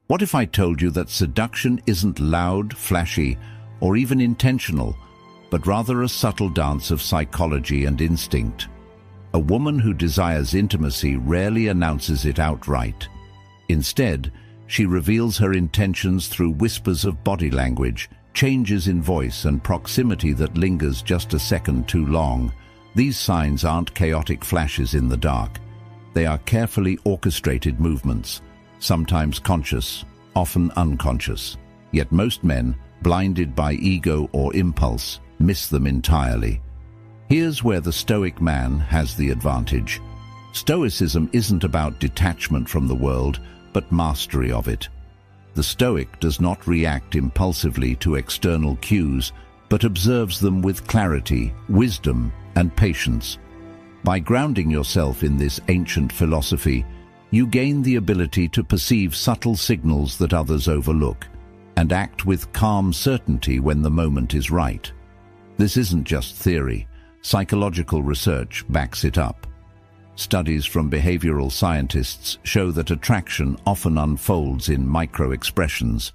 What if I told you that seduction isn't loud, flashy, or even intentional, but rather a subtle dance of psychology and instinct? A woman who desires intimacy rarely announces it outright. Instead, she reveals her intentions through whispers of body language, changes in voice, and proximity that lingers just a second too long. These signs aren't chaotic flashes in the dark. They are carefully orchestrated movements, sometimes conscious, often unconscious. Yet most men, blinded by ego or impulse, miss them entirely. Here's where the Stoic man has the advantage. Stoicism isn't about detachment from the world, but mastery of it. The Stoic does not react impulsively to external cues, but observes them with clarity, wisdom, and patience. By grounding yourself in this ancient philosophy, you gain the ability to perceive subtle signals that others overlook, and act with calm certainty when the moment is right. This isn't just theory. Psychological research backs it up. Studies from behavioral scientists show that attraction often unfolds in micro-expressions,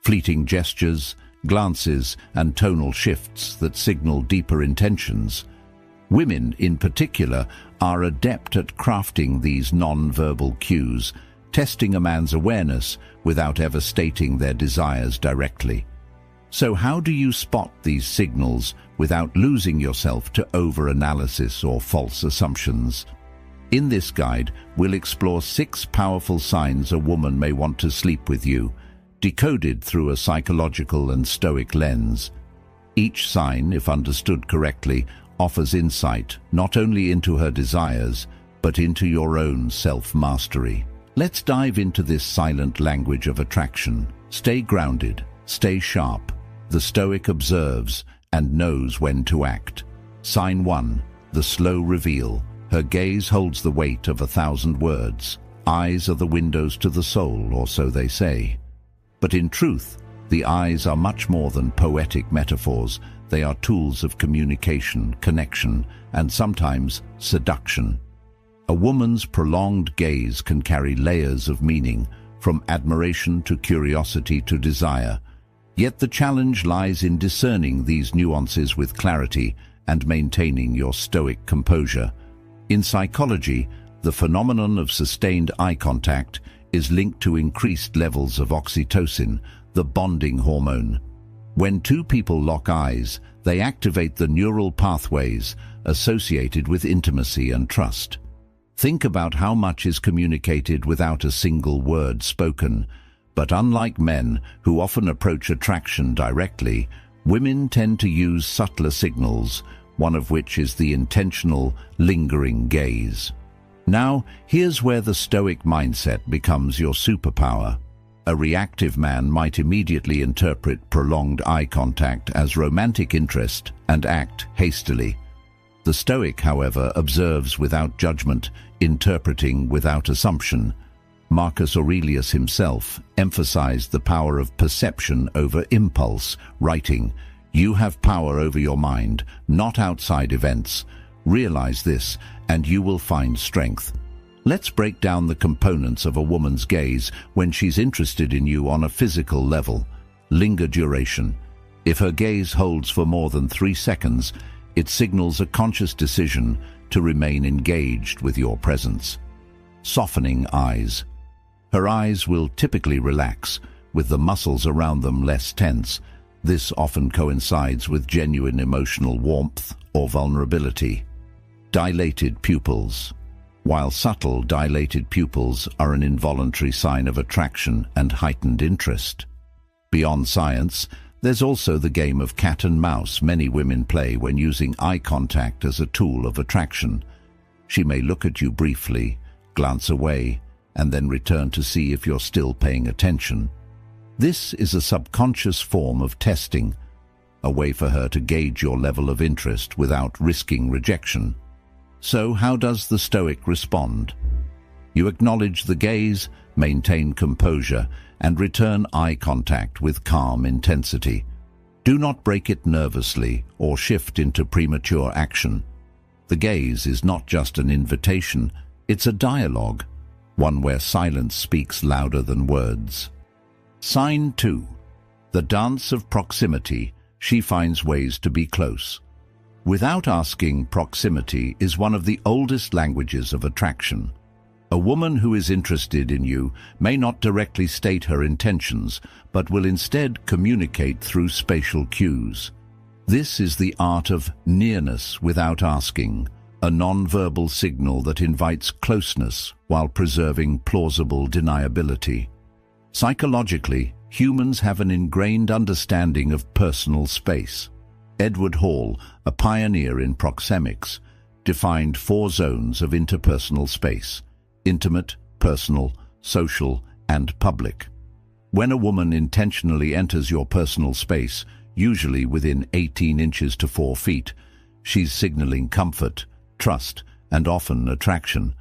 fleeting gestures, glances, and tonal shifts that signal deeper intentions. Women, in particular, are adept at crafting these non-verbal cues, testing a man's awareness without ever stating their desires directly. So how do you spot these signals without losing yourself to over-analysis or false assumptions? In this guide, we'll explore 6 powerful signs a woman may want to sleep with you, decoded through a psychological and Stoic lens. Each sign, if understood correctly, offers insight not only into her desires, but into your own self-mastery. Let's dive into this silent language of attraction. Stay grounded, stay sharp. The Stoic observes and knows when to act. Sign 1, the slow reveal. Her gaze holds the weight of 1,000 words. Eyes are the windows to the soul, or so they say. But in truth, the eyes are much more than poetic metaphors. They are tools of communication, connection, and sometimes seduction. A woman's prolonged gaze can carry layers of meaning, from admiration to curiosity to desire. Yet the challenge lies in discerning these nuances with clarity and maintaining your Stoic composure. In psychology, the phenomenon of sustained eye contact is linked to increased levels of oxytocin, the bonding hormone. When two people lock eyes, they activate the neural pathways associated with intimacy and trust. Think about how much is communicated without a single word spoken. But unlike men, who often approach attraction directly, women tend to use subtler signals, one of which is the intentional, lingering gaze. Now, here's where the Stoic mindset becomes your superpower. A reactive man might immediately interpret prolonged eye contact as romantic interest and act hastily. The Stoic, however, observes without judgment, interpreting without assumption. Marcus Aurelius himself emphasized the power of perception over impulse, writing, "You have power over your mind, not outside events. Realize this, and you will find strength." Let's break down the components of a woman's gaze when she's interested in you on a physical level. Linger duration. If her gaze holds for more than 3 seconds, it signals a conscious decision to remain engaged with your presence. Softening eyes. Her eyes will typically relax, with the muscles around them less tense. This often coincides with genuine emotional warmth or vulnerability. Dilated pupils. While subtle, dilated pupils are an involuntary sign of attraction and heightened interest. Beyond science, there's also the game of cat and mouse many women play when using eye contact as a tool of attraction. She may look at you briefly, glance away, and then return to see if you're still paying attention. This is a subconscious form of testing, a way for her to gauge your level of interest without risking rejection. So how does the Stoic respond? You acknowledge the gaze, maintain composure, and return eye contact with calm intensity. Do not break it nervously or shift into premature action. The gaze is not just an invitation, it's a dialogue, one where silence speaks louder than words. Sign 2. The dance of proximity. She finds ways to be close. Without asking, proximity is one of the oldest languages of attraction. A woman who is interested in you may not directly state her intentions, but will instead communicate through spatial cues. This is the art of nearness without asking, a non-verbal signal that invites closeness while preserving plausible deniability. Psychologically, humans have an ingrained understanding of personal space. Edward Hall, a pioneer in proxemics, defined 4 zones of interpersonal space: intimate, personal, social, and public. When a woman intentionally enters your personal space, usually within 18 inches to 4 feet, she's signaling comfort, trust, and often attraction.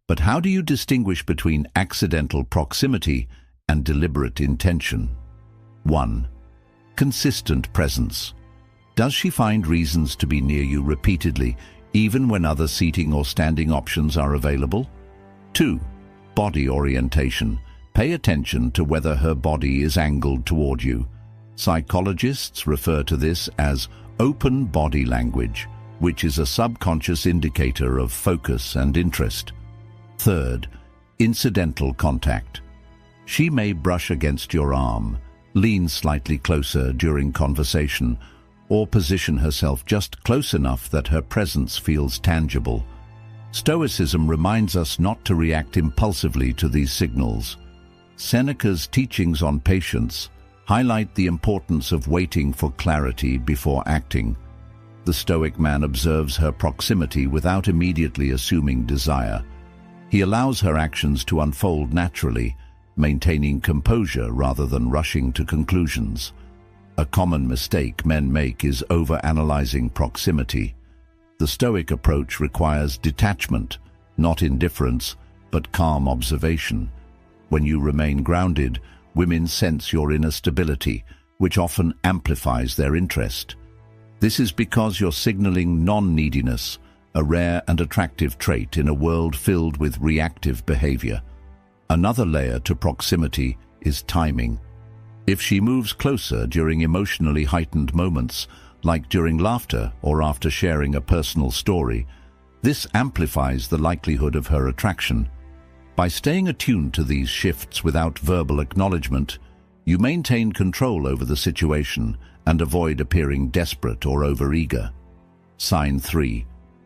But how do you distinguish between accidental proximity and deliberate intention? 1. Consistent presence. Does she find reasons to be near you repeatedly, even when other seating or standing options are available? 2. Body orientation. Pay attention to whether her body is angled toward you. Psychologists refer to this as open body language, which is a subconscious indicator of focus and interest. 3. Incidental contact. She may brush against your arm, lean slightly closer during conversation, or position herself just close enough that her presence feels tangible. Stoicism reminds us not to react impulsively to these signals. Seneca's teachings on patience highlight the importance of waiting for clarity before acting. The Stoic man observes her proximity without immediately assuming desire. He allows her actions to unfold naturally, maintaining composure rather than rushing to conclusions. A common mistake men make is overanalyzing proximity. The Stoic approach requires detachment, not indifference, but calm observation. When you remain grounded, women sense your inner stability, which often amplifies their interest. This is because you're signaling non-neediness, a rare and attractive trait in a world filled with reactive behavior. Another layer to proximity is timing. If she moves closer during emotionally heightened moments, like during laughter or after sharing a personal story, this amplifies the likelihood of her attraction. By staying attuned to these shifts without verbal acknowledgement, you maintain control over the situation and avoid appearing desperate or overeager. Sign 3.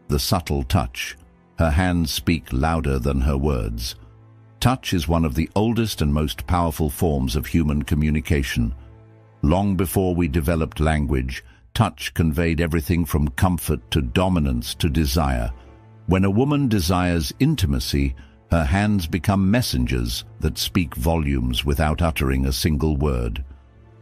The subtle touch. Her hands speak louder than her words. Touch is one of the oldest and most powerful forms of human communication. Long before we developed language, touch conveyed everything from comfort to dominance to desire. When a woman desires intimacy, her hands become messengers that speak volumes without uttering a single word.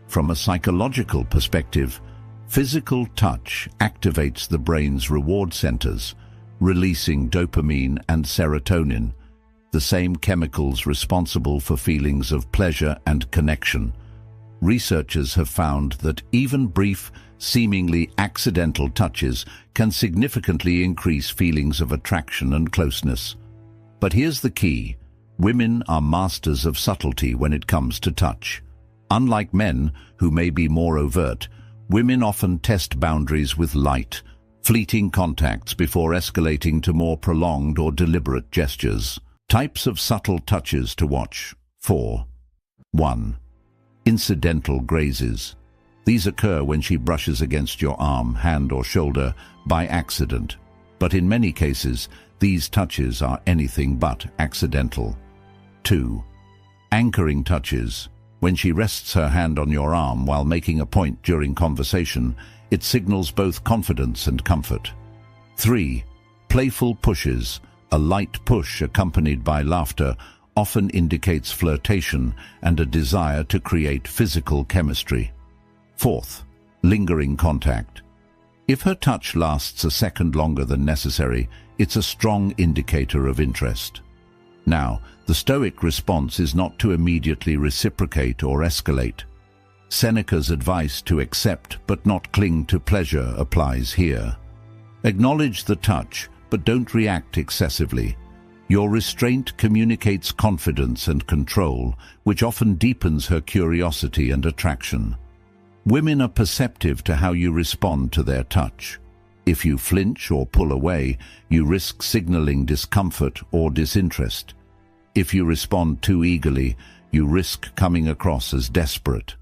From a psychological perspective, physical touch activates the brain's reward centers, releasing dopamine and serotonin, the same chemicals responsible for feelings of pleasure and connection. Researchers have found that even brief, seemingly accidental touches can significantly increase feelings of attraction and closeness. But here's the key: women are masters of subtlety when it comes to touch. Unlike men, who may be more overt, women often test boundaries with light, fleeting contacts before escalating to more prolonged or deliberate gestures. Types of subtle touches to watch. 4. 1. Incidental grazes. These occur when she brushes against your arm, hand, or shoulder by accident. But in many cases, these touches are anything but accidental. 2. Anchoring touches. When she rests her hand on your arm while making a point during conversation, it signals both confidence and comfort. 3. Playful pushes. A light push accompanied by laughter often indicates flirtation and a desire to create physical chemistry. 4th, lingering contact. If her touch lasts a second longer than necessary, it's a strong indicator of interest. Now, the Stoic response is not to immediately reciprocate or escalate. Seneca's advice to accept but not cling to pleasure applies here. Acknowledge the touch, but don't react excessively. Your restraint communicates confidence and control, which often deepens her curiosity and attraction. Women are perceptive to how you respond to their touch. If you flinch or pull away, you risk signaling discomfort or disinterest. If you respond too eagerly, you risk coming across as desperate.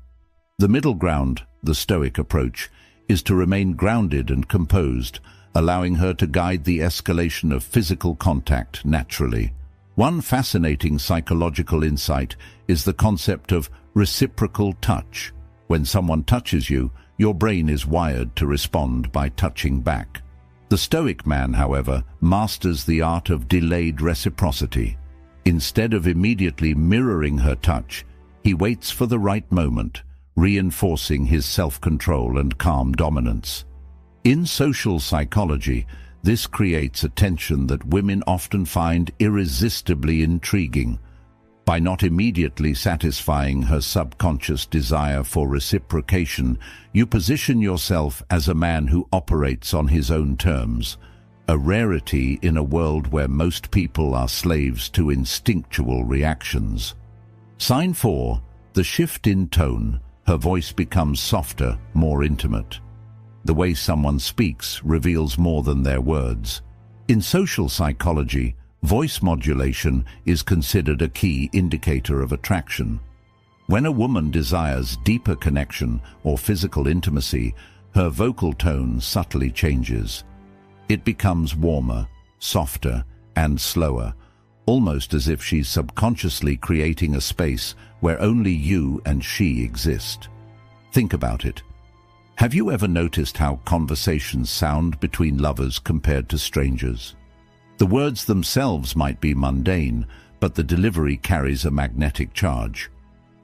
The middle ground, the Stoic approach, is to remain grounded and composed, allowing her to guide the escalation of physical contact naturally. One fascinating psychological insight is the concept of reciprocal touch. When someone touches you, your brain is wired to respond by touching back. The Stoic man, however, masters the art of delayed reciprocity. Instead of immediately mirroring her touch, he waits for the right moment, reinforcing his self-control and calm dominance. In social psychology, this creates a tension that women often find irresistibly intriguing. By not immediately satisfying her subconscious desire for reciprocation, you position yourself as a man who operates on his own terms, a rarity in a world where most people are slaves to instinctual reactions. Sign 4. The shift in tone. Her voice becomes softer, more intimate. The way someone speaks reveals more than their words. In social psychology, voice modulation is considered a key indicator of attraction. When a woman desires deeper connection or physical intimacy, her vocal tone subtly changes. It becomes warmer, softer, and slower, almost as if she's subconsciously creating a space where only you and she exist. Think about it. Have you ever noticed how conversations sound between lovers compared to strangers? The words themselves might be mundane, but the delivery carries a magnetic charge.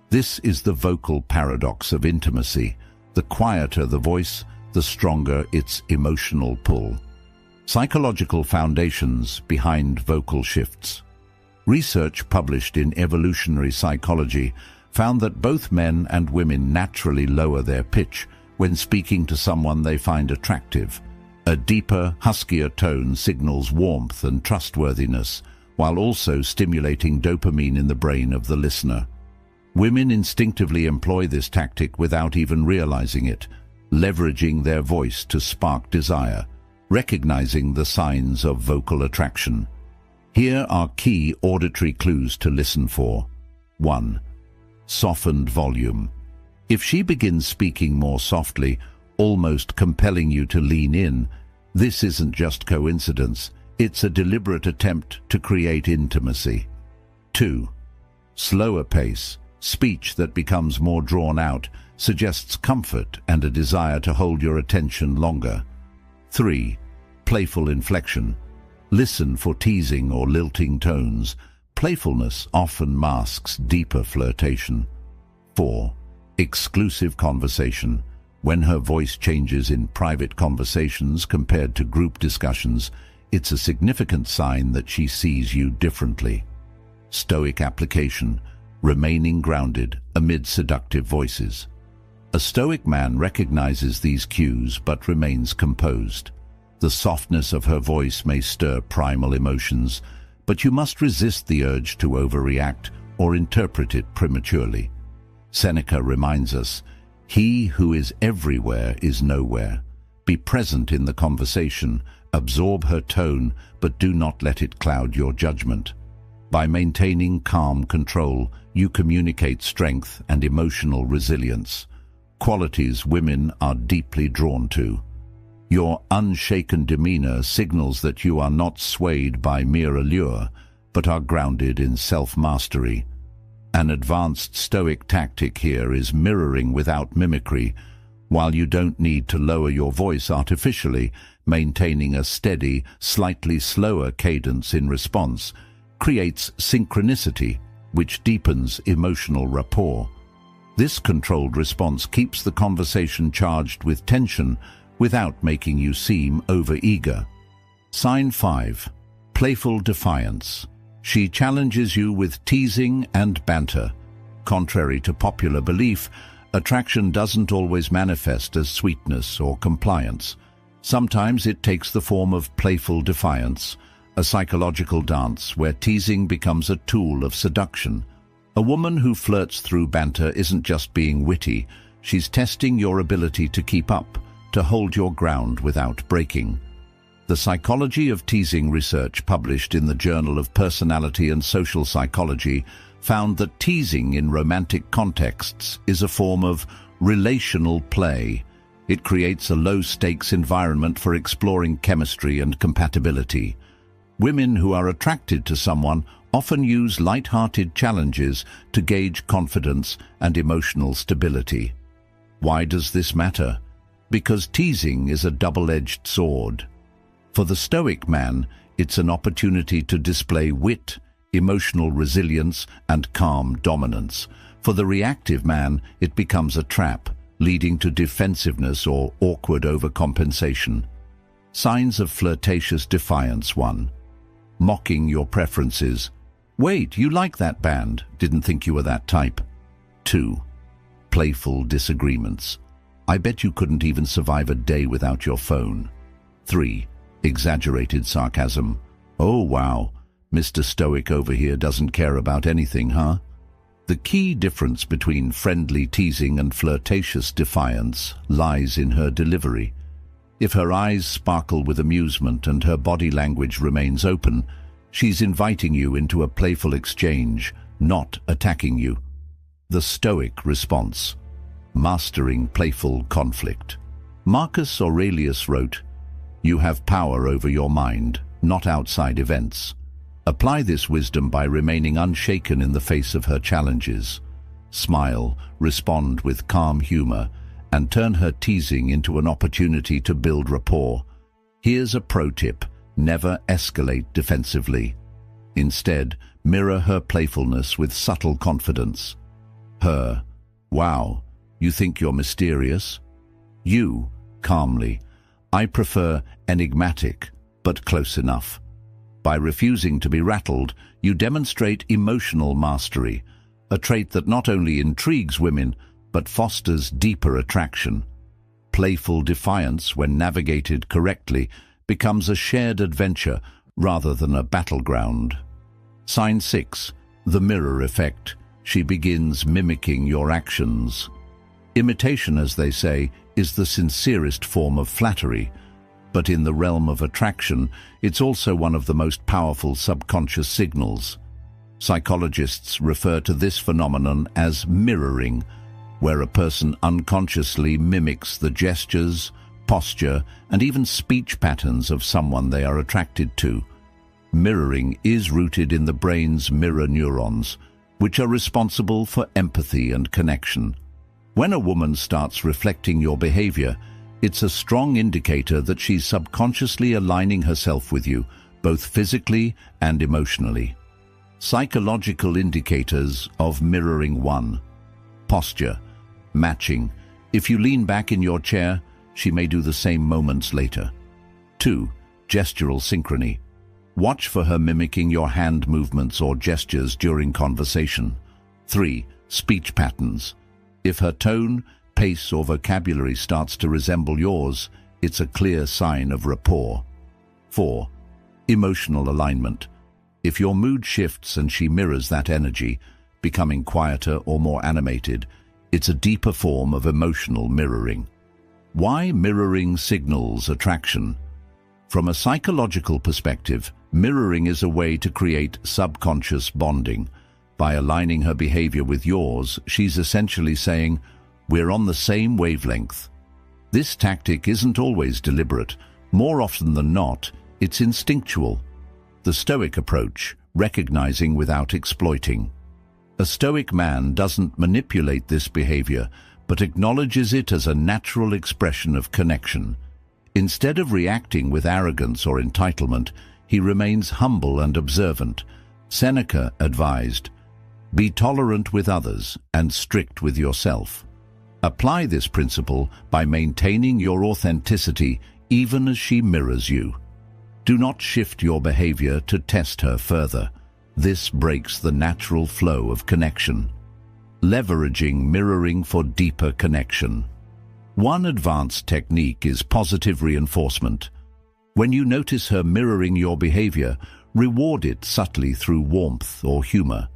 This is the vocal paradox of intimacy. The quieter the voice, the stronger its emotional pull. Psychological foundations behind vocal shifts. Research published in Evolutionary Psychology found that both men and women naturally lower their pitch when speaking to someone they find attractive. A deeper, huskier tone signals warmth and trustworthiness, while also stimulating dopamine in the brain of the listener. Women instinctively employ this tactic without even realizing it, leveraging their voice to spark desire, recognizing the signs of vocal attraction. Here are key auditory clues to listen for. 1. Softened volume. If she begins speaking more softly, almost compelling you to lean in, this isn't just coincidence, it's a deliberate attempt to create intimacy. 2. Slower pace. Speech that becomes more drawn out suggests comfort and a desire to hold your attention longer. 3. Playful inflection. Listen for teasing or lilting tones. Playfulness often masks deeper flirtation. 4. Exclusive conversation. When her voice changes in private conversations compared to group discussions, it's a significant sign that she sees you differently. Stoic application. Remaining grounded amid seductive voices. A Stoic man recognizes these cues but remains composed. The softness of her voice may stir primal emotions, but you must resist the urge to overreact or interpret it prematurely. Seneca reminds us, "He who is everywhere is nowhere." Be present in the conversation, absorb her tone, but do not let it cloud your judgment. By maintaining calm control, you communicate strength and emotional resilience, qualities women are deeply drawn to. Your unshaken demeanor signals that you are not swayed by mere allure, but are grounded in self-mastery. An advanced Stoic tactic here is mirroring without mimicry. While you don't need to lower your voice artificially, maintaining a steady, slightly slower cadence in response creates synchronicity, which deepens emotional rapport. This controlled response keeps the conversation charged with tension without making you seem overeager. Sign 5. Playful defiance. She challenges you with teasing and banter. Contrary to popular belief, attraction doesn't always manifest as sweetness or compliance. Sometimes it takes the form of playful defiance, a psychological dance where teasing becomes a tool of seduction. A woman who flirts through banter isn't just being witty, she's testing your ability to keep up, to hold your ground without breaking. The Psychology of Teasing research published in the Journal of Personality and Social Psychology found that teasing in romantic contexts is a form of relational play. It creates a low-stakes environment for exploring chemistry and compatibility. Women who are attracted to someone often use light-hearted challenges to gauge confidence and emotional stability. Why does this matter? Because teasing is a double-edged sword. For the Stoic man, it's an opportunity to display wit, emotional resilience, and calm dominance. For the reactive man, it becomes a trap, leading to defensiveness or awkward overcompensation. Signs of flirtatious defiance. 1. Mocking your preferences. Wait, you like that band? Didn't think you were that type. 2. Playful disagreements. I bet you couldn't even survive a day without your phone. 3. Exaggerated sarcasm. Oh wow, Mr. Stoic over here doesn't care about anything, huh? The key difference between friendly teasing and flirtatious defiance lies in her delivery. If her eyes sparkle with amusement and her body language remains open, she's inviting you into a playful exchange, not attacking you. The Stoic response. Mastering playful conflict. Marcus Aurelius wrote, "You have power over your mind, not outside events." Apply this wisdom by remaining unshaken in the face of her challenges. Smile, respond with calm humor, and turn her teasing into an opportunity to build rapport. Here's a pro tip: never escalate defensively. Instead, mirror her playfulness with subtle confidence. Her, "Wow, you think you're mysterious?" You, calmly, "I prefer enigmatic, but close enough." By refusing to be rattled, you demonstrate emotional mastery, a trait that not only intrigues women, but fosters deeper attraction. Playful defiance, when navigated correctly, becomes a shared adventure rather than a battleground. Sign 6. The mirror effect. She begins mimicking your actions. Imitation, as they say, is the sincerest form of flattery, but in the realm of attraction, it's also one of the most powerful subconscious signals. Psychologists refer to this phenomenon as mirroring, where a person unconsciously mimics the gestures, posture, and even speech patterns of someone they are attracted to. Mirroring is rooted in the brain's mirror neurons, which are responsible for empathy and connection. When a woman starts reflecting your behavior, it's a strong indicator that she's subconsciously aligning herself with you, both physically and emotionally. Psychological indicators of mirroring. 1. Posture. Matching. If you lean back in your chair, she may do the same moments later. 2. Gestural synchrony. Watch for her mimicking your hand movements or gestures during conversation. 3. Speech patterns. If her tone, pace, or vocabulary starts to resemble yours, it's a clear sign of rapport. 4. Emotional alignment. If your mood shifts and she mirrors that energy, becoming quieter or more animated, it's a deeper form of emotional mirroring. Why mirroring signals attraction? From a psychological perspective, mirroring is a way to create subconscious bonding. By aligning her behavior with yours, she's essentially saying, "We're on the same wavelength." This tactic isn't always deliberate. More often than not, it's instinctual. The Stoic approach, recognizing without exploiting. A Stoic man doesn't manipulate this behavior, but acknowledges it as a natural expression of connection. Instead of reacting with arrogance or entitlement, he remains humble and observant. Seneca advised, "Be tolerant with others and strict with yourself." Apply this principle by maintaining your authenticity even as she mirrors you. Do not shift your behavior to test her further. This breaks the natural flow of connection. Leveraging mirroring for deeper connection. One advanced technique is positive reinforcement. When you notice her mirroring your behavior, reward it subtly through warmth or humor.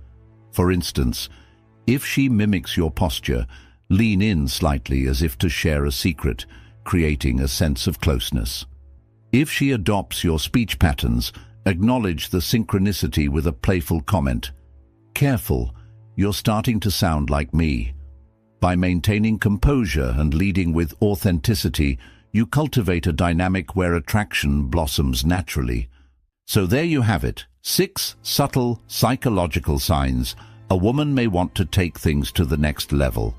For instance, if she mimics your posture, lean in slightly as if to share a secret, creating a sense of closeness. If she adopts your speech patterns, acknowledge the synchronicity with a playful comment. Careful, you're starting to sound like me. By maintaining composure and leading with authenticity, you cultivate a dynamic where attraction blossoms naturally. So there you have it, 6 subtle psychological signs a woman may want to take things to the next level.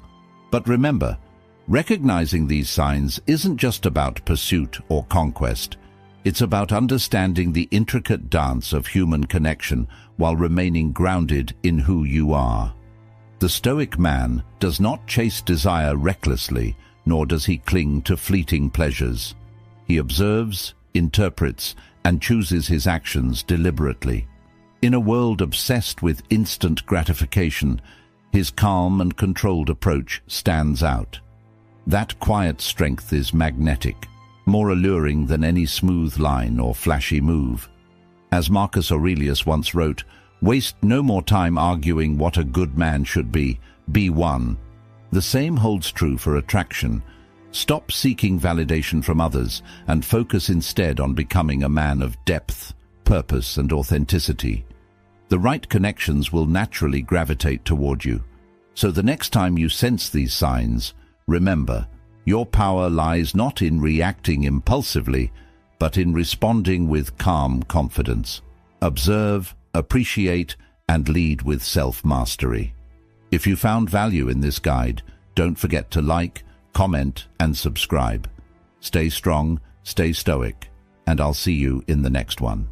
But remember, recognizing these signs isn't just about pursuit or conquest. It's about understanding the intricate dance of human connection while remaining grounded in who you are. The Stoic man does not chase desire recklessly, nor does he cling to fleeting pleasures. He observes, interprets, and chooses his actions deliberately. In a world obsessed with instant gratification, his calm and controlled approach stands out. That quiet strength is magnetic, more alluring than any smooth line or flashy move. As Marcus Aurelius once wrote, "Waste no more time arguing what a good man should be one." The same holds true for attraction. Stop seeking validation from others and focus instead on becoming a man of depth, purpose, and authenticity. The right connections will naturally gravitate toward you. So the next time you sense these signs, remember, your power lies not in reacting impulsively, but in responding with calm confidence. Observe, appreciate, and lead with self-mastery. If you found value in this guide, don't forget to like, comment, and subscribe. Stay strong, stay stoic, and I'll see you in the next one.